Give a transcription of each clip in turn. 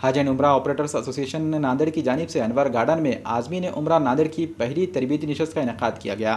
حج and عمرہ operators ایسوسی ایشن ناندیڑ کی جانب سے انور گارڈن میں عازمین عمرہ ناندیڑ کی پہلی تربیتی نشست کا انعقاد کیا گیا۔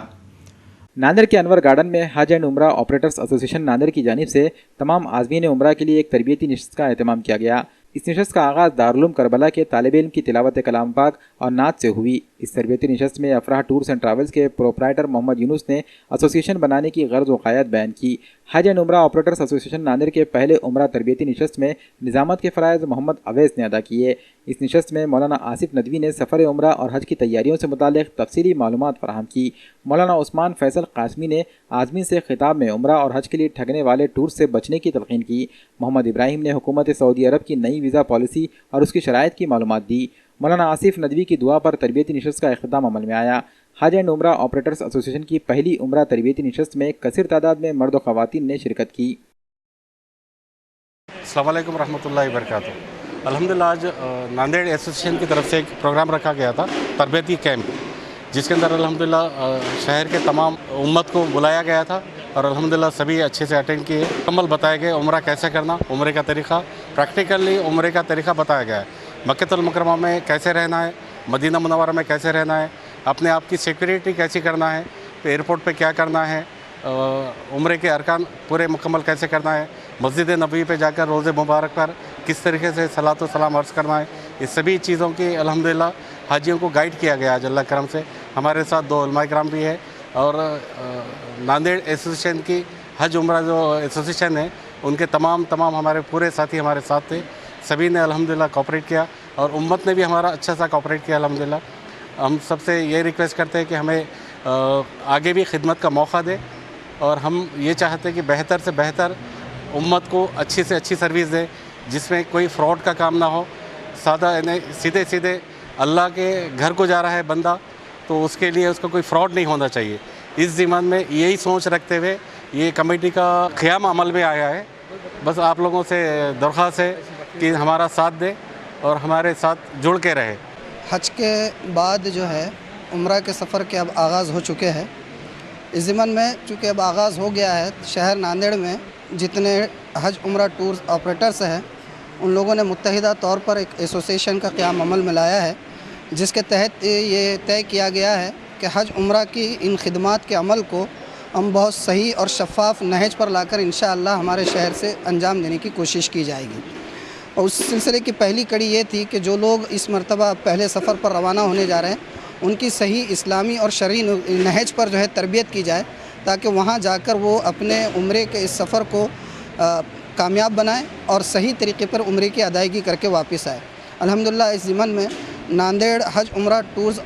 ناندیڑ کے انور گارڈن میں حج اینڈ عمرہ آپریٹرز ایسوسی ایشن ناندیڑ کی جانب سے تمام عازمین عمرہ کے لیے ایک تربیتی نشست کا اہتمام کیا گیا۔ اس نشست کا آغاز دارالعلوم کربلا کے طالب علم کی تلاوت کلام پاک اور نعت سے ہوئی۔ اس تربیتی نشست میں افراح ٹورز اینڈ ٹریولز کے پروپرائٹر محمد یونس نے ایسوسی ایشن بنانے کی غرض و قائد بیان کی۔ حج اینڈ عمرہ آپریٹرز ایسوسی ایشن ناندیڑ کے پہلے عمرہ تربیتی نشست میں نظامت کے فرائض محمد اویس نے ادا کیے۔ اس نشست میں مولانا آصف ندوی نے سفر عمرہ اور حج کی تیاریوں سے متعلق تفصیلی معلومات فراہم کی۔ مولانا عثمان فیصل قاسمی نے عازمین سے خطاب میں عمرہ اور حج کے لیے ٹھگنے والے ٹور سے بچنے کی تلقین کی۔ محمد ابراہیم نے حکومت سعودی عرب کی نئی ویزا پالیسی اور اس کی شرائط کی معلومات دی۔ مولانا آصف ندوی کی دعا پر تربیتی نشست کا اختتام عمل میں آیا۔ حج اینڈ عمرہ آپریٹرز ایسوسی ایشن کی پہلی عمرہ تربیتی نشست میں کثیر تعداد میں مرد و خواتین نے شرکت کی۔ السلام علیکم ورحمۃ اللہ وبرکاتہ۔ الحمدللہ آج ناندیڑ ایسوسی ایشن کی طرف سے ایک پروگرام رکھا گیا تھا تربیتی کیمپ، جس کے اندر الحمدللہ شہر کے تمام امت کو بلایا گیا تھا اور الحمدللہ سبھی اچھے سے اٹینڈ کیے۔ مکمل بتایا گیا عمرہ کیسے کرنا، عمرے کا طریقہ، پریکٹیکلی عمرے کا طریقہ بتایا گیا ہے۔ مکہ المکرمہ میں کیسے رہنا ہے، مدینہ منورہ میں کیسے رہنا ہے، اپنے آپ کی سیکیورٹی کیسی کرنا ہے، ایئرپورٹ پہ کیا کرنا ہے، عمرے کے ارکان پورے مکمل کیسے کرنا ہے، مسجد نبوی پہ جا کر روزے مبارک پر کس طریقے سے صلاۃ و سلام عرض کرنا ہے، اس سبھی چیزوں کی الحمدللہ حاجیوں کو گائیڈ کیا گیا آج اللہ کرم سے۔ ہمارے ساتھ 2 علماء کرام بھی ہے اور ناندیڑ ایسوسی ایشن کی حج عمرہ جو ایسوسی ایشن ہے ان کے تمام ہمارے پورے ساتھی ہمارے ساتھ تھے، سبھی نے الحمدللہ کوآپریٹ کیا اور امت نے بھی ہمارا اچھا سا کوآپریٹ کیا الحمدللہ۔ ہم سب سے یہ ریکویسٹ کرتے ہیں کہ ہمیں آگے بھی خدمت کا موقع دے اور ہم یہ چاہتے ہیں کہ بہتر سے بہتر امت کو اچھی سے اچھی سروس دے، جس میں کوئی فراڈ کا کام نہ ہو، سادہ سیدھے اللہ کے گھر کو جا رہا ہے بندہ تو اس کے لیے اس کا کوئی فراڈ نہیں ہونا چاہیے۔ اس ضمن میں یہی سوچ رکھتے ہوئے یہ کمیٹی کا قیام عمل میں آیا ہے۔ بس آپ لوگوں سے درخواست ہے کہ ہمارا ساتھ دیں اور ہمارے ساتھ جڑ کے رہے۔ حج کے بعد جو ہے عمرہ کے سفر کے اب آغاز ہو چکے ہیں۔ اس ضمن میں چونکہ اب آغاز ہو گیا ہے، شہر ناندیڑ میں جتنے حج عمرہ ٹورز آپریٹرز ہیں ان لوگوں نے متحدہ طور پر ایک ایسوسی ایشن کا قیام عمل میں لایا ہے، جس کے تحت یہ طے کیا گیا ہے کہ حج عمرہ کی ان خدمات کے عمل کو ہم بہت صحیح اور شفاف نہج پر لا کر انشاءاللہ ہمارے شہر سے انجام دینے کی کوشش کی جائے گی۔ اور اس سلسلے کی پہلی کڑی یہ تھی کہ جو لوگ اس مرتبہ پہلے سفر پر روانہ ہونے جا رہے ہیں ان کی صحیح اسلامی اور شرعی نہج پر جو ہے تربیت کی جائے، تاکہ وہاں جا کر وہ اپنے عمرے کے اس سفر کو کامیاب بنائیں اور صحیح طریقے پر عمرے کی ادائیگی کر کے واپس آئے۔ الحمدللہ اس ضمن میں ناندیڑ حج عمرہ ٹورز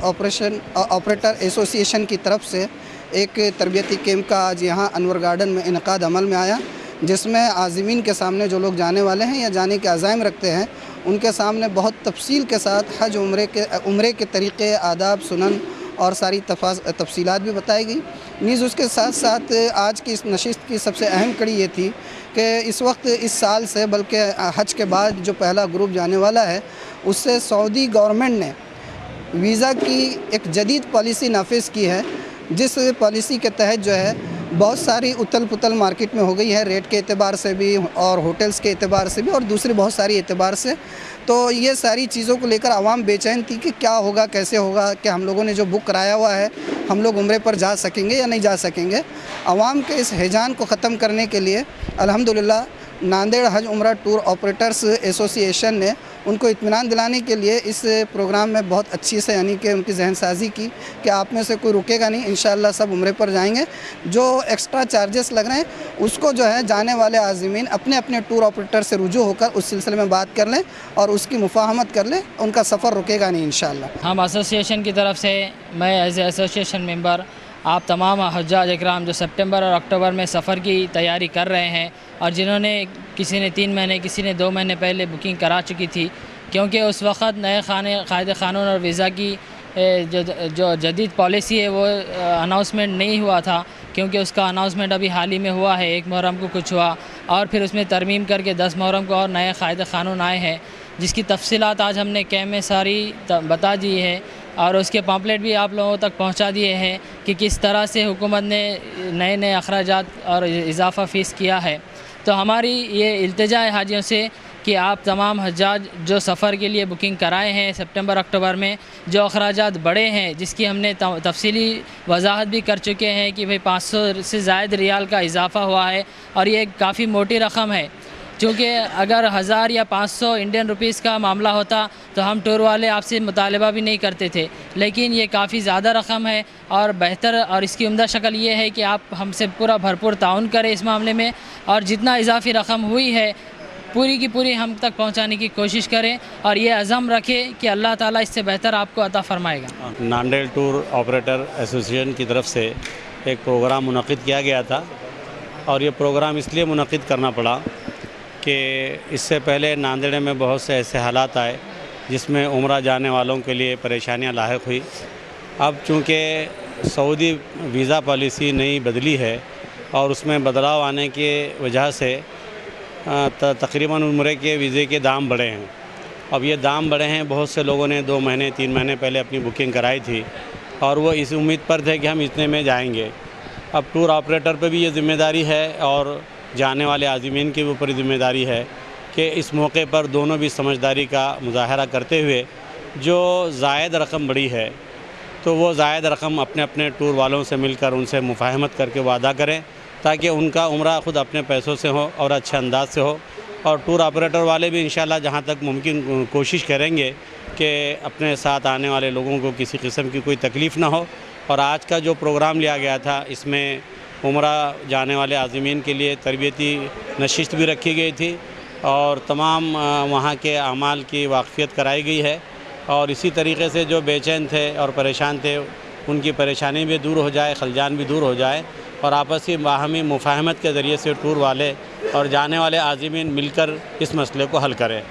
آپریٹر ایسوسی ایشن کی طرف سے ایک تربیتی کیمپ کا آج یہاں انور گارڈن میں انعقاد عمل میں آیا، جس میں عازمین کے سامنے جو لوگ جانے والے ہیں یا جانے کے عزائم رکھتے ہیں ان کے سامنے بہت تفصیل کے ساتھ حج عمرے کے طریقے، آداب، سنن اور ساری تفصیلات بھی بتائی گئی۔ نیز اس کے ساتھ ساتھ آج کی اس نشست کی سب سے اہم کڑی یہ تھی کہ اس وقت اس سال سے بلکہ حج کے بعد جو پہلا گروپ جانے والا ہے اس سے سعودی گورنمنٹ نے ویزا کی ایک جدید پالیسی نافذ کی ہے، جس پالیسی کے تحت جو ہے بہت ساری اتل پتل مارکیٹ میں ہو گئی ہے، ریٹ کے اعتبار سے بھی اور ہوٹلز کے اعتبار سے بھی اور دوسری بہت ساری اعتبار سے۔ تو یہ ساری چیزوں کو لے کر عوام بے چین تھی کہ کیا ہوگا، کیسے ہوگا، کہ ہم لوگوں نے جو بک کرایا ہوا ہے ہم لوگ عمرے پر جا سکیں گے یا نہیں جا سکیں گے۔ عوام کے اس ہیجان کو ختم کرنے کے لیے الحمدللہ ناندیڑ حج عمرہ ٹور آپریٹرز ایسوسی ایشن نے ان کو اطمینان دلانے کے لیے اس پروگرام میں بہت اچھی سے یعنی کہ ان کی ذہن سازی کی کہ آپ میں سے کوئی رکے گا نہیں، انشاءاللہ سب عمرے پر جائیں گے۔ جو ایکسٹرا چارجز لگ رہے ہیں اس کو جو ہے جانے والے عازمین اپنے اپنے ٹور آپریٹر سے رجوع ہو کر اس سلسلے میں بات کر لیں اور اس کی مفاہمت کر لیں، ان کا سفر رکے گا نہیں انشاءاللہ۔ ہم ایسوسی ایشن کی طرف سے میں ایز اے ایسوسی ایشن ممبر آپ تمام حجاج اکرام جو سپٹمبر اور اکتوبر میں سفر کی تیاری کر رہے ہیں اور جنہوں نے کسی نے 3 مہینے کسی نے 2 مہینے پہلے بکنگ کرا چکی تھی، کیونکہ اس وقت نئے قاعدے قانون اور ویزا کی جو جدید پالیسی ہے وہ اناؤنسمنٹ نہیں ہوا تھا، کیونکہ اس کا اناؤنسمنٹ ابھی حال ہی میں ہوا ہے، 1 محرم کو کچھ ہوا اور پھر اس میں ترمیم کر کے 10 محرم کو اور نئے قاعدے قانون آئے ہیں، جس کی تفصیلات آج ہم نے کیمپ میں ساری بتا دی ہے اور اس کے پامپلیٹ بھی آپ لوگوں تک پہنچا دیے ہیں کہ کس طرح سے حکومت نے نئے اخراجات اور اضافہ فیس کیا ہے۔ تو ہماری یہ التجا ہے حاجیوں سے کہ آپ تمام حجاج جو سفر کے لیے بکنگ کرائے ہیں سپٹمبر اکتوبر میں، جو اخراجات بڑے ہیں جس کی ہم نے تفصیلی وضاحت بھی کر چکے ہیں کہ 500 سے زائد ریال کا اضافہ ہوا ہے اور یہ کافی موٹی رقم ہے، چونکہ اگر 1000 یا 500 انڈین روپیز کا معاملہ ہوتا تو ہم ٹور والے آپ سے مطالبہ بھی نہیں کرتے تھے، لیکن یہ کافی زیادہ رقم ہے اور بہتر اور اس کی عمدہ شکل یہ ہے کہ آپ ہم سے پورا بھرپور تعاون کریں اس معاملے میں، اور جتنا اضافی رقم ہوئی ہے پوری کی پوری ہم تک پہنچانے کی کوشش کریں اور یہ عزم رکھیں کہ اللہ تعالیٰ اس سے بہتر آپ کو عطا فرمائے گا۔ ناندیڑ ٹور آپریٹر ایسوسی ایشن کی طرف سے ایک پروگرام منعقد کیا گیا تھا، اور یہ پروگرام اس لیے منعقد کرنا پڑا کہ اس سے پہلے ناندیڑ میں بہت سے ایسے حالات آئے جس میں عمرہ جانے والوں کے لیے پریشانیاں لاحق ہوئی۔ اب چونکہ سعودی ویزا پالیسی نئی بدلی ہے اور اس میں بدلاؤ آنے کی وجہ سے تقریباً عمرے کے ویزے کے دام بڑھے ہیں۔ اب یہ دام بڑھے ہیں، بہت سے لوگوں نے 2 مہینے 3 مہینے پہلے اپنی بکنگ کرائی تھی اور وہ اس امید پر تھے کہ ہم اتنے میں جائیں گے۔ اب ٹور آپریٹر پہ بھی یہ ذمہ داری ہے اور جانے والے عازمین کے اوپر ذمہ داری ہے کہ اس موقع پر دونوں بھی سمجھداری کا مظاہرہ کرتے ہوئے جو زائد رقم بڑھی ہے تو وہ زائد رقم اپنے اپنے ٹور والوں سے مل کر ان سے مفاہمت کر کے وعدہ کریں تاکہ ان کا عمرہ خود اپنے پیسوں سے ہو اور اچھے انداز سے ہو، اور ٹور آپریٹر والے بھی انشاءاللہ جہاں تک ممکن کوشش کریں گے کہ اپنے ساتھ آنے والے لوگوں کو کسی قسم کی کوئی تکلیف نہ ہو۔ اور آج کا جو پروگرام لیا گیا تھا اس میں عمرہ جانے والے عازمین کے لیے تربیتی نشست بھی رکھی گئی تھی اور تمام وہاں کے اعمال کی واقفیت کرائی گئی ہے، اور اسی طریقے سے جو بے چین تھے اور پریشان تھے ان کی پریشانی بھی دور ہو جائے، خلجان بھی دور ہو جائے، اور آپسی باہمی مفاہمت کے ذریعے سے ٹور والے اور جانے والے عازمین مل کر اس مسئلے کو حل کریں۔